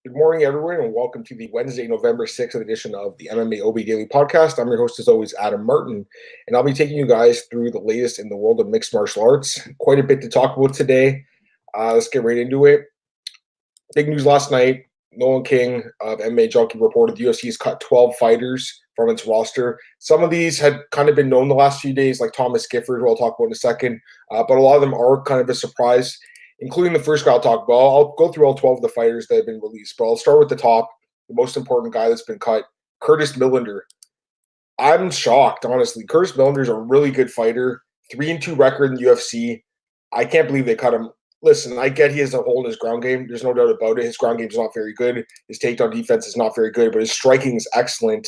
Good morning, everyone, and welcome to the Wednesday, November 6th edition of the MMAOB Daily Podcast. I'm your host, as always, Adam Martin, and I'll be taking you guys through the latest in the world of mixed martial arts. Quite a bit to talk about today. Let's get right into it. Big news last night. Nolan King of MMA Junkie reported the UFC has cut 12 fighters from its roster. Some of these had kind of been known the last few days, like Thomas Gifford, who I'll talk about in a second, but a lot of them are kind of a surprise, including the first guy I'll talk about. I'll go through all 12 of the fighters that have been released, but I'll start with the top, the most important guy that's been cut, Curtis Millender. I'm shocked, honestly. Curtis Millender's a really good fighter, 3-2 record in the UFC. I can't believe they cut him. Listen, I get he has a hole in his ground game. There's no doubt about it. His ground game is not very good. His takedown defense is not very good, but his striking is excellent,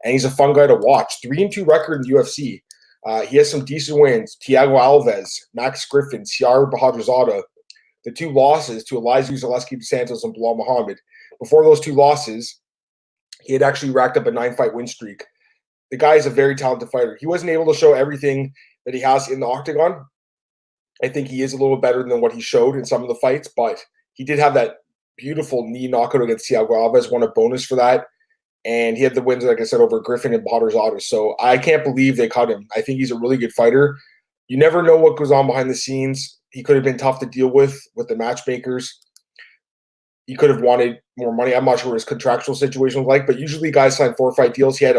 and he's a fun guy to watch. 3-2 record in the UFC. He has some decent wins. Thiago Alves, Max Griffin, Ciara Bahadrzada. The two losses to Elizu Zaleski dos Santos and Bilal Muhammad. Before those two losses, he had actually racked up a 9-fight win streak. The guy is a very talented fighter. He wasn't able to show everything that he has in the octagon. I think he is a little better than what he showed in some of the fights, but he did have that beautiful knee knockout against Thiago Alves, won a bonus for that. And he had the wins, like I said, over Griffin and Bahadrzada. So I can't believe they cut him. I think he's a really good fighter. You never know what goes on behind the scenes. He could have been tough to deal with the matchmakers. He could have wanted more money. I'm not sure what his contractual situation was like, but usually guys sign 4-fight deals. He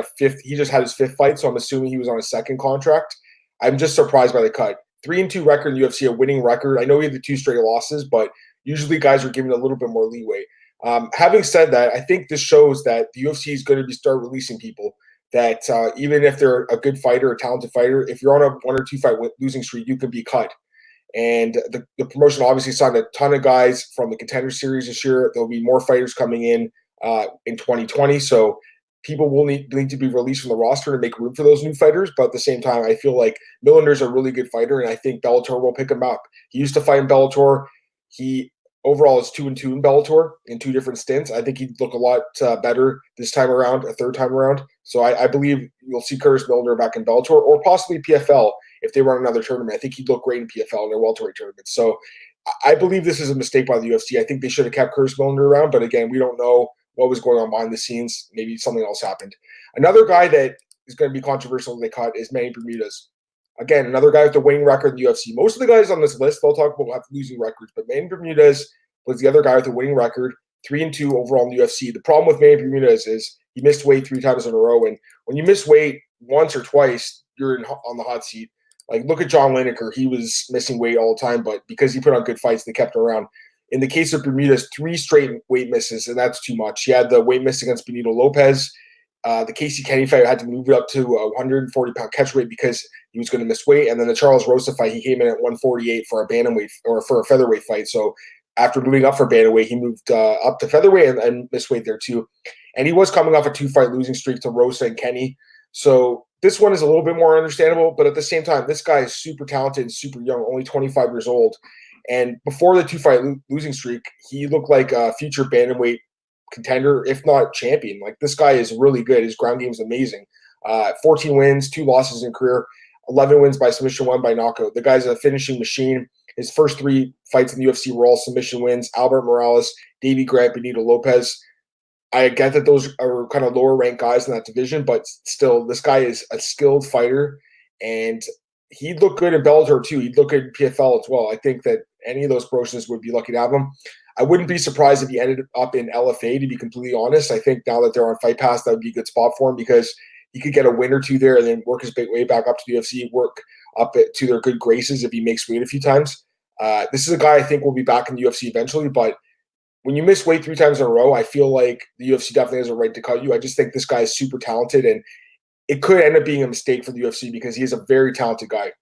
just had his fifth fight, so I'm assuming he was on a second contract. I'm just surprised by the cut. 3-2 record in the UFC, a winning record. I know he had the 2 straight losses, but usually guys are given a little bit more leeway. Having said that, I think this shows that the UFC is going to start releasing people that even if they're a good fighter, a talented fighter, if you're on a 1 or 2 fight losing streak, you can be cut. And the promotion obviously signed a ton of guys from the Contender Series this year. There'll be more fighters coming in 2020. So people will need to be released from the roster to make room for those new fighters. But at the same time, I feel like Millender's a really good fighter, and I think Bellator will pick him up. He used to fight in Bellator. He overall is 2-2 in Bellator in 2 different stints. I think he'd look a lot better this time around, a third time around. So I believe you'll see Curtis Millender back in Bellator or possibly PFL if they run another tournament. I think he'd look great in PFL in their welterweight tournament. So I believe this is a mistake by the UFC. I think they should have kept Curtis Millender around, but again, we don't know what was going on behind the scenes. Maybe something else happened. Another guy that is going to be controversial they cut is Manny Bermudez. Again, another guy with a winning record in the UFC. Most of the guys on this list, they'll talk about have losing records, but Manny Bermudez was the other guy with a winning record, 3-2 overall in the UFC. The problem with Manny Bermudez is he missed weight 3 times in a row, and when you miss weight once or twice, you're on the hot seat. Like, look at John Lineker. He was missing weight all the time, but because he put on good fights, they kept him around. In the case of Bermudez, 3 straight weight misses, and that's too much. He had the weight miss against Benito Lopez. The Casey Kenny fight had to move it up to a 140-pound catch weight because he was going to miss weight. And then the Charles Rosa fight, he came in at 148 for a bantamweight or for a featherweight fight. So after moving up for bantamweight, he moved up to featherweight and missed weight there too. And he was coming off a 2-fight losing streak to Rosa and Kenny. So this one is a little bit more understandable, but at the same time, this guy is super talented and super young, only 25 years old. And before the 2-fight losing streak, he looked like a future bantamweight contender, if not champion. Like, this guy is really good. His ground game is amazing. 14 wins, 2 losses in career, 11 wins by submission, 1 by knockout. The guy's a finishing machine. His first 3 fights in the UFC were all submission wins. Albert Morales, Davey Grant, Benito Lopez. I get that those are kind of lower ranked guys in that division, but still, this guy is a skilled fighter, and he'd look good in Bellator too. He'd look good in PFL as well. I think that any of those promotions would be lucky to have him. I wouldn't be surprised if he ended up in LFA, to be completely honest. I think now that they're on Fight Pass, that would be a good spot for him because he could get a win or 2 there and then work his way back up to the UFC, work up to their good graces if he makes weight a few times. This is a guy I think will be back in the UFC eventually, but when you miss weight 3 times in a row, I feel like the UFC definitely has a right to cut you. I just think this guy is super talented, and it could end up being a mistake for the UFC because he is a very talented guy.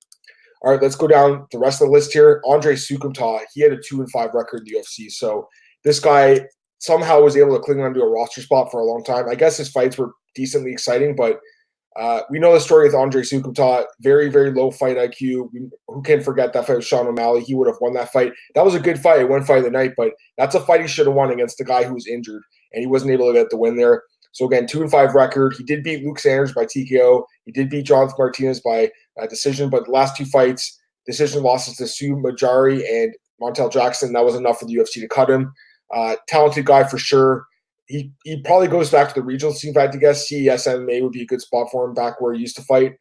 All right, let's go down the rest of the list here. Andre Sukumta, he had a 2-5 record in the UFC. So this guy somehow was able to cling onto a roster spot for a long time. I guess his fights were decently exciting, but we know the story with Andre Sukumta. Very, very low fight IQ. Who can forget that fight with Sean O'Malley? He would have won that fight. That was a good fight. One fight of the night, but that's a fight he should have won against the guy who was injured, and he wasn't able to get the win there. So again, 2-5 record. He did beat Luke Sanders by TKO. He did beat Jonathan Martinez by decision, but the last 2 fights, decision losses to Sue Majari and Montel Jackson, that was enough for the UFC to cut him. Talented guy for sure. He probably goes back to the regional scene, if I had to guess. CES MMA would be a good spot for him back where he used to fight.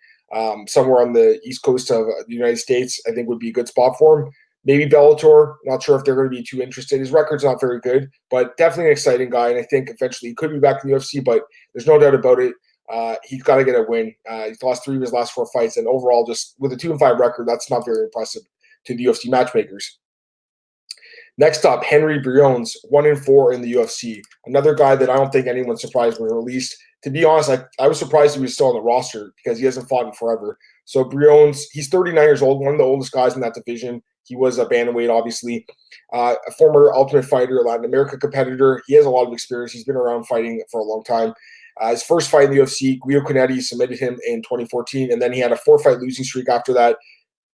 Somewhere on the east coast of the United States, I think would be a good spot for him. Maybe Bellator. Not sure if they're going to be too interested. His record's not very good, but definitely an exciting guy. And I think eventually he could be back in the UFC, but there's no doubt about it. He's got to get a win. He's lost 3 of his last 4 fights, and overall, just with a 2-5 record, that's not very impressive to the UFC matchmakers. Next up, Henry Briones, 1-4 in the UFC. Another guy that I don't think anyone's surprised when released. To be honest, I was surprised he was still on the roster because he hasn't fought in forever. So Briones, he's 39 years old, one of the oldest guys in that division. He was a bantamweight, obviously. A former Ultimate Fighter, Latin America competitor. He has a lot of experience. He's been around fighting for a long time. His first fight in the UFC, Guido Canetti submitted him in 2014, and then he had a 4-fight losing streak after that.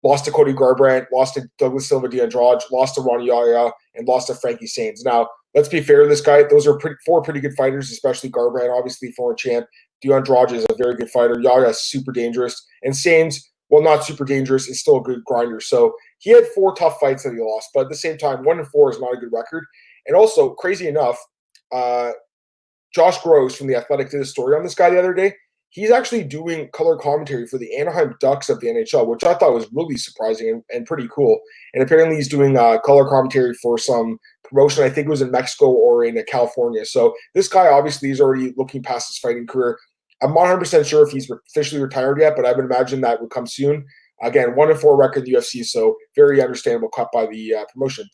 Lost to Cody Garbrandt, lost to Douglas Silva de Andrade, lost to Ronnie Yaya, and lost to Frankie Sainz. Now, let's be fair to this guy. Those are 4 pretty good fighters, especially Garbrandt, obviously former champ. De Andrade is a very good fighter. Yaya is super dangerous. And Sainz, well, not super dangerous, is still a good grinder. So he had 4 tough fights that he lost. But at the same time, 1-4 is not a good record. And also, crazy enough, Josh Gross from The Athletic did a story on this guy the other day. He's actually doing color commentary for the Anaheim Ducks of the NHL, which I thought was really surprising and pretty cool. And apparently he's doing color commentary for some promotion. I think it was in Mexico or in California. So this guy obviously is already looking past his fighting career. I'm not 100% sure if he's officially retired yet, but I would imagine that would come soon. Again, 1-4 record in the UFC, so very understandable cut by the promotion.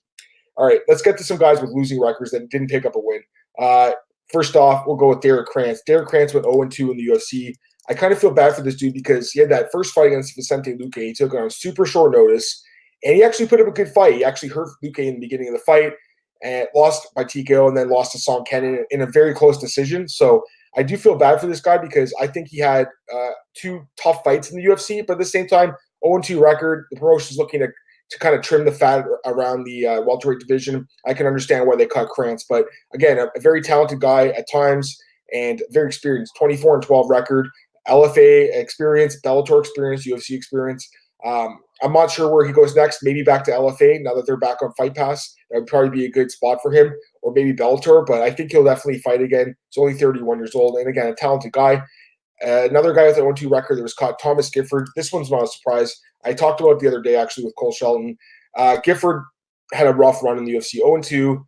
All right, let's get to some guys with losing records that didn't pick up a win. First off, we'll go with Derek Krantz. Derek Krantz went 0-2 in the UFC. I kind of feel bad for this dude because he had that first fight against Vicente Luque. He took it on super short notice, and he actually put up a good fight. He actually hurt Luque in the beginning of the fight and lost by TKO and then lost to Song Ken in a very close decision. So I do feel bad for this guy because I think he had 2 tough fights in the UFC, but at the same time, 0-2 record. The promotion's looking to kind of trim the fat around the welterweight division. I can understand why they cut Krantz. But again, a very talented guy at times and very experienced. 24-12 record, LFA experience, Bellator experience, UFC experience. I'm not sure where he goes next. Maybe back to LFA now that they're back on Fight Pass. That would probably be a good spot for him, or maybe Bellator. But I think he'll definitely fight again. He's only 31 years old. And again, a talented guy. Another guy with an 0-2 record that was caught, Thomas Gifford. This one's not a surprise. I talked about it the other day, actually, with Cole Shelton. Gifford had a rough run in the UFC, 0-2.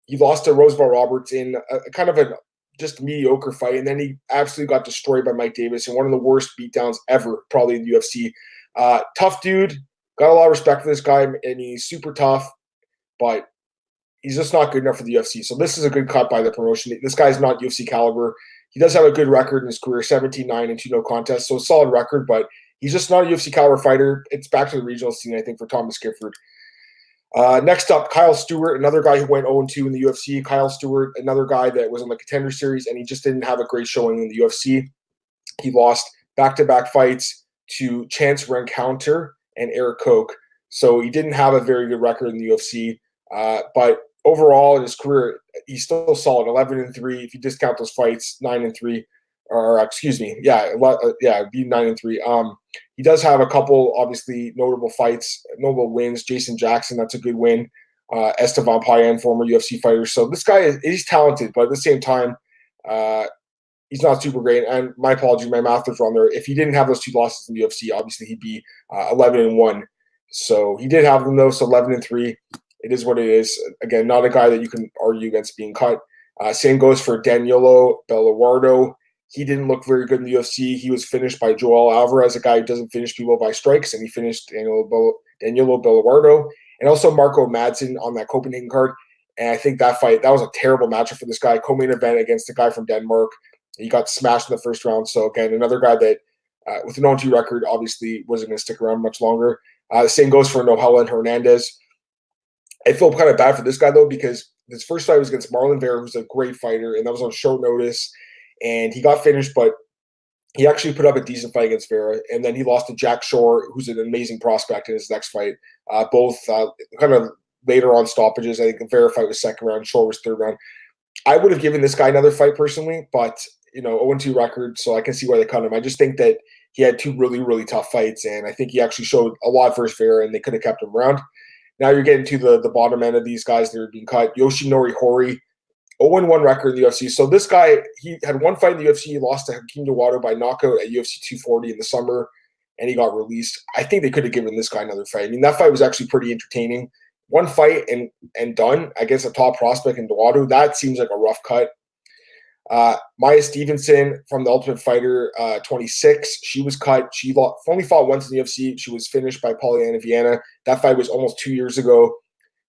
He lost to Roosevelt Roberts in a kind of a just mediocre fight, and then he absolutely got destroyed by Mike Davis in one of the worst beatdowns ever, probably in the UFC. Tough dude. Got a lot of respect for this guy, and he's super tough, but he's just not good enough for the UFC. So this is a good cut by the promotion. This guy's not UFC caliber. He does have a good record in his career, 17-9 and 2 no contests, so a solid record, but he's just not a UFC caliber fighter. It's back to the regional scene, I think, for Thomas Gifford. Next up, Kyle Stewart, another guy who went 0-2 in the UFC. Kyle Stewart, another guy that was on the Contender Series, and he just didn't have a great showing in the UFC. He lost back-to-back fights to Chance Rencounter and Eric Koch. So he didn't have a very good record in the UFC. But overall in his career, he's still solid, 11-3. If you discount those fights, 9-3. Or excuse me, it'd be 9-3. He does have a couple, obviously, notable fights, notable wins. Jason Jackson, that's a good win. Esteban Payan, former UFC fighter. So this guy he's talented, but at the same time, he's not super great. And my apologies, my math was wrong there. If he didn't have those 2 losses in the UFC, obviously he'd be 11-1. So he did have them though. So 11-3. It is what it is. Again, not a guy that you can argue against being cut. Same goes for Danilo Belluardo. He didn't look very good in the UFC. He was finished by Joel Alvarez, a guy who doesn't finish people by strikes, and he finished Danilo Belluardo. And also Marco Madsen on that Copenhagen card. And I think that fight, that was a terrible matchup for this guy. Co-main event against a guy from Denmark. He got smashed in the first round. So, again, another guy that, with an 0-2 record, obviously wasn't going to stick around much longer. The same goes for Nohelan Hernandez. I feel kind of bad for this guy, though, because his first fight was against Marlon Vera, who's a great fighter, and that was on short notice. And he got finished, but he actually put up a decent fight against Vera. And then he lost to Jack Shore, who's an amazing prospect in his next fight. Both kind of later on stoppages. I think the Vera fight was second round, Shore was third round. I would have given this guy another fight personally, but, 0-2 record, so I can see why they cut him. I just think that he had 2 really, really tough fights, and I think he actually showed a lot versus Vera, and they could have kept him around. Now you're getting to the bottom end of these guys that are being cut. Yoshinori Hori, 0-1 record in the UFC. So this guy, he had one fight in the UFC. He lost to Hakeem Dawodu by knockout at UFC 240 in the summer, and he got released. I think they could have given this guy another fight. I mean, that fight was actually pretty entertaining. One fight and done against a top prospect in Dawodu. That seems like a rough cut. Maya Stevenson from the Ultimate Fighter 26. She was cut. She only fought once in the UFC. She was finished by Polyana Viana. That fight was almost 2 years ago.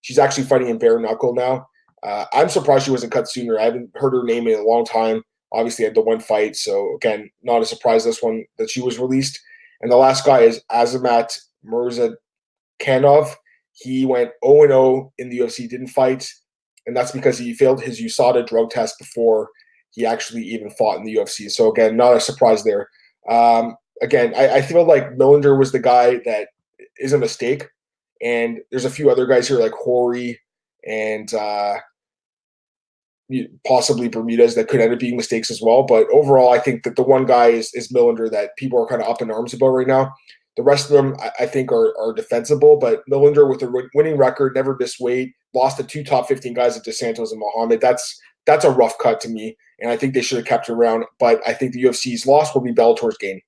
She's actually fighting in bare knuckle now. I'm surprised she wasn't cut sooner. I haven't heard her name in a long time. Obviously, had the one fight. So, again, not a surprise this one that she was released. And the last guy is Azamat Murzakanov. He went 0-0 in the UFC, didn't fight. And that's because he failed his USADA drug test before he actually even fought in the UFC. So, again, not a surprise there. Again, I feel like Millender was the guy that is a mistake. And there's a few other guys here like Hori and possibly Bermudez that could end up being mistakes as well. But overall, I think that the one guy is Millender that people are kind of up in arms about right now. The rest of them, I think, are defensible. But Millender with a winning record, never missed weight, lost to two top 15 guys at DeSantos and Muhammad. That's a rough cut to me, and I think they should have kept it around. But I think the UFC's loss will be Bellator's gain.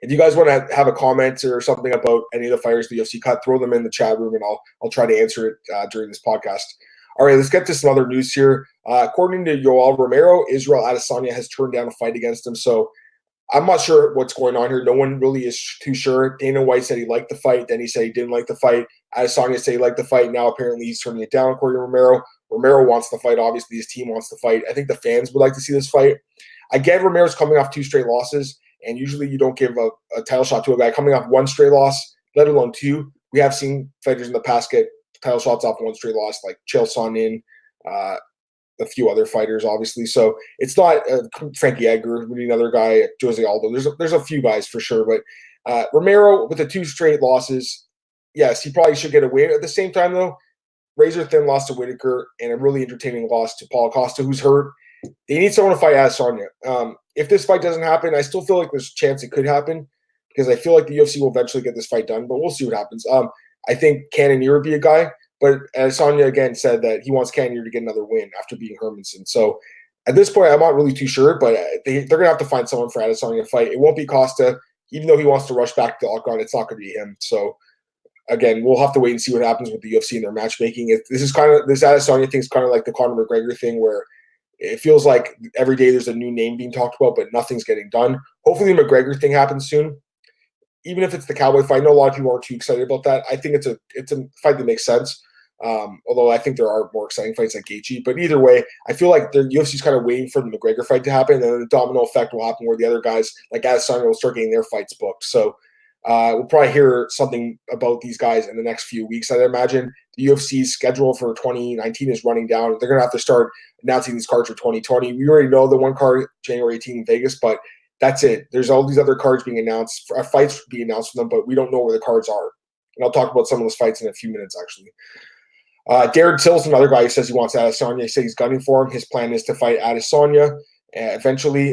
If you guys want to have a comment or something about any of the fighters the UFC cut, throw them in the chat room, and I'll try to answer it during this podcast. All right, let's get to some other news here. According to Yoel Romero, Israel Adesanya has turned down a fight against him. So I'm not sure what's going on here. No one really is too sure. Dana White said he liked the fight. Then he said he didn't like the fight. Adesanya said he liked the fight. Now apparently he's turning it down, according to Romero. Romero wants the fight. Obviously, his team wants the fight. I think the fans would like to see this fight. I get Romero's coming off 2 straight losses, and usually you don't give a title shot to a guy coming off 1 straight loss, let alone 2. We have seen fighters in the past get title shots off 1 straight loss, like Chael Sonnen, a few other fighters, obviously. So it's not Frankie Edgar, maybe another guy, Jose Aldo. There's a few guys for sure, but Romero with the 2 straight losses, yes, he probably should get a win. At the same time, though, razor thin loss to Whitaker and a really entertaining loss to Paulo Costa, who's hurt. They need someone to fight Adesanya. If this fight doesn't happen, I still feel like there's a chance it could happen because I feel like the UFC will eventually get this fight done, but we'll see what happens. I think Cannonier would be a guy, but Adesanya again said that he wants Cannonier to get another win after beating Hermanson. So at this point, I'm not really too sure, but they're going to have to find someone for Adesanya to fight. It won't be Costa. Even though he wants to rush back to the octagon, it's not going to be him. So again, we'll have to wait and see what happens with the UFC and their matchmaking. This Adesanya thing is kind of like the Conor McGregor thing where it feels like every day there's a new name being talked about, but nothing's getting done. Hopefully the McGregor thing happens soon. Even if it's the Cowboy fight, I know a lot of people aren't too excited about that. I think it's a fight that makes sense. Although I think there are more exciting fights like Gaethje. But either way, I feel like the UFC's kind of waiting for the McGregor fight to happen, and then the domino effect will happen where the other guys like Adesanya will start getting their fights booked. So we'll probably hear something about these guys in the next few weeks, I'd imagine. The UFC's schedule for 2019 is running down. They're going to have to start announcing these cards for 2020. We already know the one card, January 18th in Vegas, but that's it. There's all these other cards being announced, fights being announced for them, but we don't know where the cards are. And I'll talk about some of those fights in a few minutes, actually. Darren Till's another guy who says he wants Adesanya. He says he's gunning for him. His plan is to fight Adesanya eventually.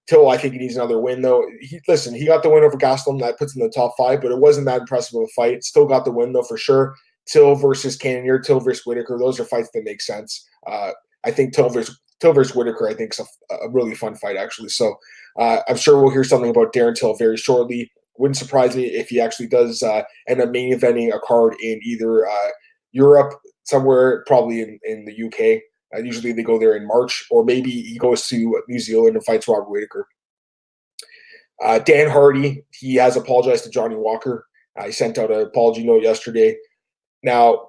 Till, I think he needs another win, though. He got the win over Gastelum. That puts him in the top 5, but it wasn't that impressive of a fight. Still got the win, though, for sure. Till versus Cannonier, Till versus Whitaker. Those are fights that make sense. I think Till versus Whitaker, I think, is a really fun fight, actually. So I'm sure we'll hear something about Darren Till very shortly. Wouldn't surprise me if he actually does end up main eventing a card in either Europe, somewhere, probably in the UK. Usually they go there in March, or maybe he goes to New Zealand and fights Robert Whitaker. Dan Hardy, he has apologized to Johnny Walker. He sent out an apology note yesterday. Now,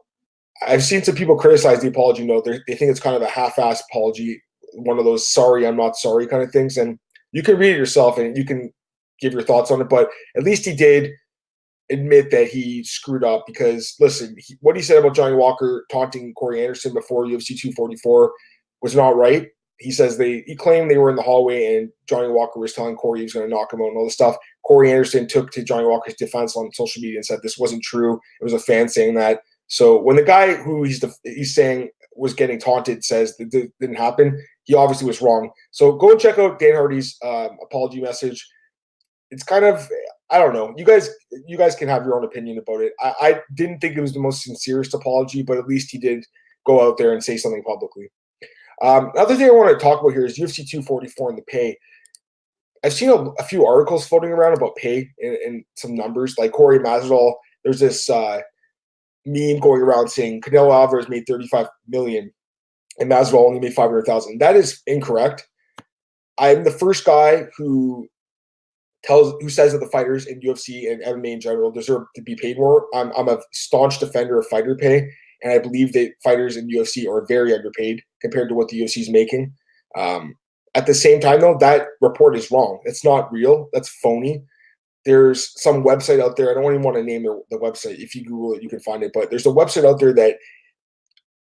I've seen some people criticize the apology note. They think it's kind of a half-assed apology, one of those sorry, I'm not sorry kind of things. And you can read it yourself and you can give your thoughts on it. But at least he did admit that he screwed up because, listen, what he said about Johnny Walker taunting Corey Anderson before UFC 244 was not right. He says he claimed they were in the hallway and Johnny Walker was telling Corey he was going to knock him out and all this stuff. Corey Anderson took to Johnny Walker's defense on social media and said this wasn't true. It was a fan saying that. So when the guy who he's saying was getting taunted says that it didn't happen, he obviously was wrong. So go and check out Dan Hardy's apology message. It's kind of, I don't know. You guys can have your own opinion about it. I didn't think it was the most sincerest apology, but at least he did go out there and say something publicly. Another thing I want to talk about here is UFC 244 and the pay. I've seen a few articles floating around about pay and some numbers. Like Corey Masvidal, there's this meme going around saying Canelo Alvarez made $35 million and Masvidal only made $500,000. That is incorrect. I'm the first guy who says that the fighters in UFC and MMA in general deserve to be paid more. I'm a staunch defender of fighter pay, and I believe that fighters in UFC are very underpaid compared to what the UFC is making. At the same time, though, that report is wrong. It's not real. That's phony. There's some website out there. I don't even want to name the website. If you Google it, you can find it. But there's a website out there that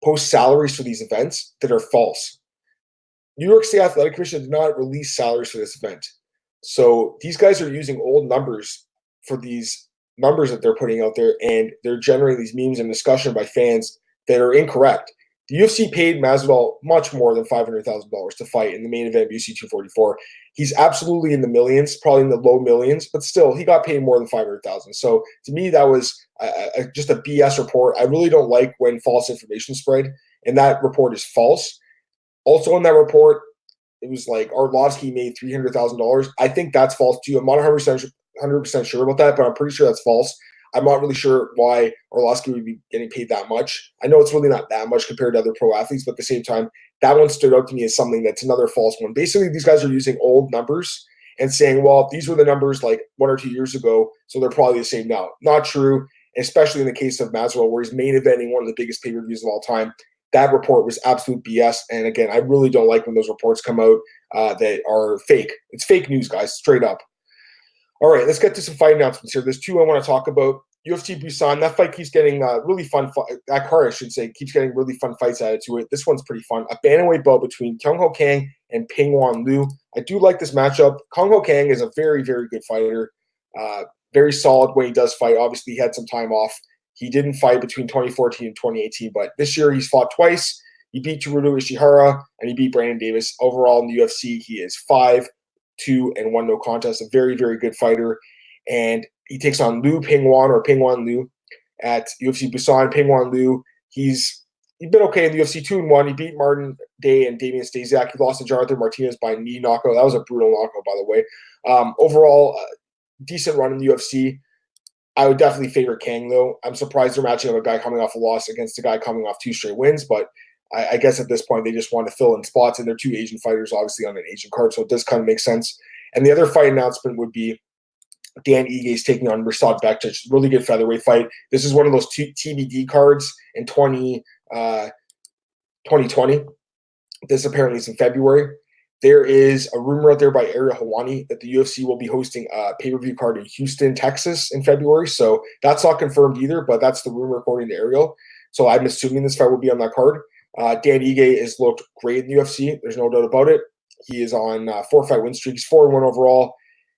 posts salaries for these events that are false. New York State Athletic Commission did not release salaries for this event. So these guys are using old numbers for these numbers that they're putting out there, and they're generating these memes and discussion by fans that are incorrect. The UFC paid Masvidal much more than $500,000 to fight in the main event of UFC 244. He's absolutely in the millions, probably in the low millions, but still, he got paid more than $500,000. So to me, that was just a BS report. I really don't like when false information is spread, and that report is false. Also in that report, it was like Arlovsky made $300,000. I think that's false too. I'm not 100% sure about that, but I'm pretty sure that's false. I'm not really sure why Arlovsky would be getting paid that much. I know it's really not that much compared to other pro athletes, but at the same time, that one stood out to me as something that's another false one. Basically, these guys are using old numbers and saying, well, these were the numbers like 1 or 2 years ago, so they're probably the same now. Not true, especially in the case of Masvidal, where he's main eventing one of the biggest pay-per-views of all time. That report was absolute BS. And again, I really don't like when those reports come out that are fake. It's fake news, guys, straight up. All right, let's get to some fight announcements here. There's two I want to talk about. UFC Busan, that fight keeps getting really fun. That card, I should say, keeps getting really fun fights added to it. This one's pretty fun. A bantamweight bout between Kang and Pingyuan Liu. I do like this matchup. Kang is a very, very good fighter. Very solid when he does fight. Obviously, he had some time off. He didn't fight between 2014 and 2018, but this year he's fought twice. He beat Teruto Ishihara, and he beat Brandon Davis. Overall in the UFC, he is 5-2 and 1 no contest. A very, very good fighter. And he takes on Pingyuan Liu at UFC Busan. Pingyuan Liu, he's been okay in the UFC 2-1. He beat Martin Day and Damian Stasiak. He lost to Jonathan Martinez by knee knockout. That was a brutal knockout, by the way. Overall, decent run in the UFC. I would definitely favor Kang, though. I'm surprised they're matching up a guy coming off a loss against a guy coming off 2 straight wins, but I guess at this point they just want to fill in spots, and they're 2 Asian fighters, obviously, on an Asian card, so it does kind of make sense. And the other fight announcement would be Dan Ige taking on Mirsad Bektic. Really good featherweight fight. This is one of those TBD cards in 2020. This apparently is in February. There is a rumor out there by Ariel Helwani that the UFC will be hosting a pay-per-view card in Houston, Texas in February. So that's not confirmed either, but that's the rumor according to Ariel. So I'm assuming this fight will be on that card. Dan Ige has looked great in the UFC. There's no doubt about it. He is on 4-fight win streak. He's 4-1 overall.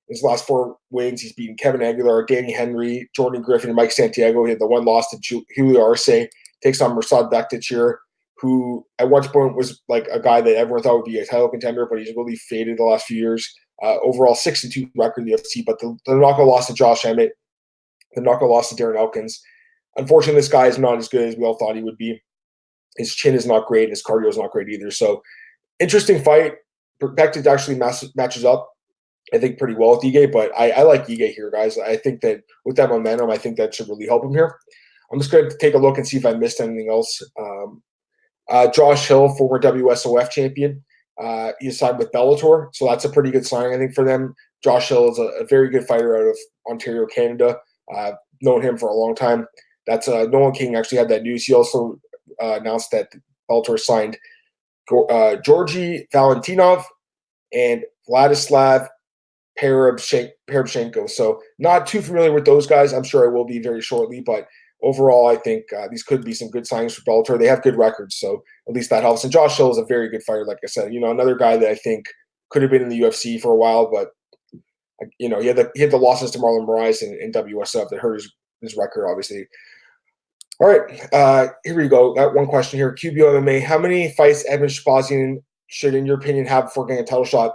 His last 4 wins, he's beaten Kevin Aguilar, Danny Henry, Jordan Griffin, and Mike Santiago. He had the one loss to Julio Arce. Takes on Mirsad Bektic here, who at one point was like a guy that everyone thought would be a title contender, but he's really faded the last few years. Overall, 6-2 record in the UFC, but the knockout loss to Josh Emmett, the knockout loss to Darren Elkins. Unfortunately, this guy is not as good as we all thought he would be. His chin is not great, and his cardio is not great either. So, interesting fight. Bektic actually matches up, I think, pretty well with Ige, but I like Ige here, guys. I think that with that momentum, I think that should really help him here. I'm just going to take a look and see if I missed anything else. Josh Hill, former WSOF champion, he signed with Bellator, so that's a pretty good signing, I think, for them. Josh Hill is a very good fighter out of Ontario, Canada. I've known him for a long time. That's Nolan King actually had that news. He also announced that Bellator signed Georgi Valentinov and Vladislav Parabchenko. So not too familiar with those guys. I'm sure I will be very shortly, but overall, I think these could be some good signings for Bellator. They have good records, so at least that helps. And Josh Hill is a very good fighter, like I said. Another guy that I think could have been in the UFC for a while, but he had the losses to Marlon Moraes in WSF that hurt his record, obviously. All right, here we go. Got one question here. QBO MMA, how many fights Edmund Shabazian should, in your opinion, have before getting a title shot?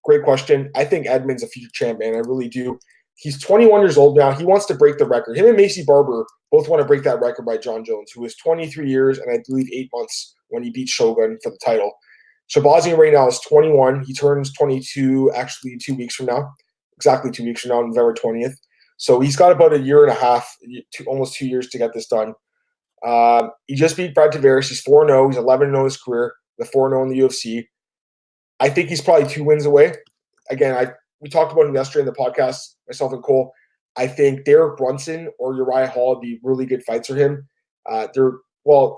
Great question. I think Edmund's a future champ, man. I really do. He's 21 years old now. He wants to break the record. Him and Macy Barber both want to break that record by John Jones, who was 23 years and I believe 8 months when he beat Shogun for the title. Shabazian right now is 21. He turns 22 actually 2 weeks from now. Exactly 2 weeks from now, November 20th. So he's got about a year and a half, almost 2 years to get this done. He just beat Brad Tavares. He's 4-0. He's 11-0 in his career, the 4-0 in the UFC. I think he's probably 2 wins away. Again, we talked about him yesterday in the podcast, myself and Cole. I think Derek Brunson or Uriah Hall would be really good fights for him.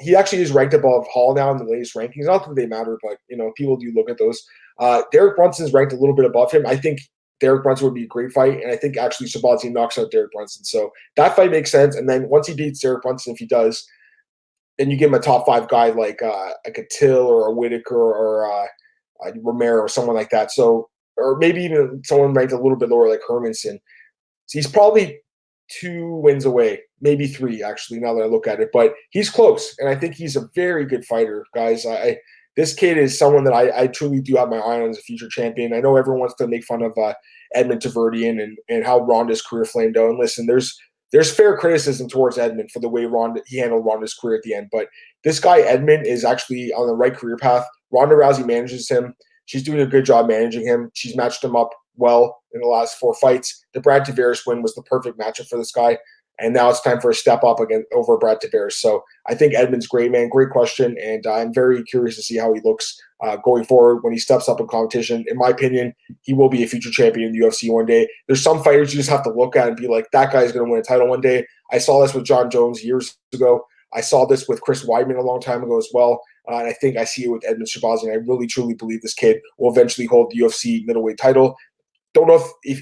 He actually is ranked above Hall now in the latest rankings. Not that they matter, but people do look at those. Derek Brunson's ranked a little bit above him. I think Derek Brunson would be a great fight, and I think actually Shabazian knocks out Derek Brunson. So that fight makes sense. And then once he beats Derek Brunson, if he does, then you give him a top 5 guy like a Till or a Whitaker or a Romero or someone like that. So, or maybe even someone ranked a little bit lower like Hermanson. So he's probably 2 wins away, maybe 3 actually, now that I look at it. But he's close, and I think he's a very good fighter, guys. This kid is someone that I truly do have my eye on as a future champion. I know everyone wants to make fun of Edmund Taverdian and how Ronda's career flamed out. And listen, there's fair criticism towards Edmund for the way he handled Ronda's career at the end. But this guy, Edmund, is actually on the right career path. Ronda Rousey manages him. She's doing a good job managing him. She's matched him up well in the last 4 fights. The Brad Tavares win was the perfect matchup for this guy. And now it's time for a step up again over Brad Tavares. So I think Edmund's great, man. Great question. And I'm very curious to see how he looks going forward when he steps up in competition. In my opinion, he will be a future champion in the UFC one day. There's some fighters you just have to look at and be like, that guy's going to win a title one day. I saw this with John Jones years ago. I saw this with Chris Weidman a long time ago as well. And I think I see it with Edmund Shabazian. I really, truly believe this kid will eventually hold the UFC middleweight title. Don't know if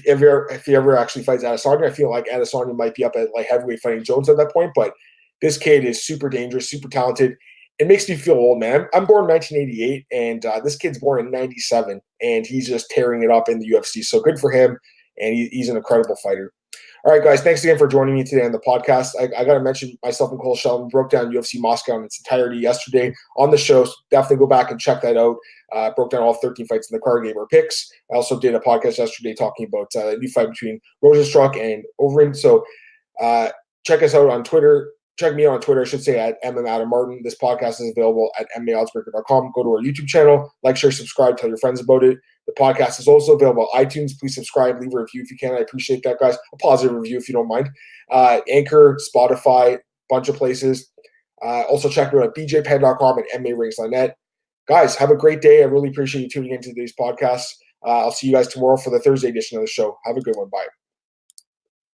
he ever actually fights Adesanya. I feel like Adesanya might be up at like heavyweight fighting Jones at that point, but this kid is super dangerous, super talented. It makes me feel old, man. I'm born in 1988, and this kid's born in 97, and he's just tearing it up in the UFC. So good for him, and he's an incredible fighter. All right, guys, thanks again for joining me today on the podcast. I got to mention myself and Cole Sheldon broke down UFC Moscow in its entirety yesterday on the show. So definitely go back and check that out. Broke down all 13 fights in the card, gave our picks. I also did a podcast yesterday talking about a new fight between Rosenstruck and Overeem. So check us out on Twitter. Check me out on Twitter, I should say, at MMAOB. This podcast is available at MMAOddsbreaker.com. Go to our YouTube channel, like, share, subscribe, tell your friends about it. The podcast is also available on iTunes. Please subscribe, leave a review if you can. I appreciate that, guys. A positive review if you don't mind. Anchor, Spotify, bunch of places. Also check me out at bjpenn.com and MMARings.net. Guys, have a great day. I really appreciate you tuning into today's podcast. I'll see you guys tomorrow for the Thursday edition of the show. Have a good one. Bye.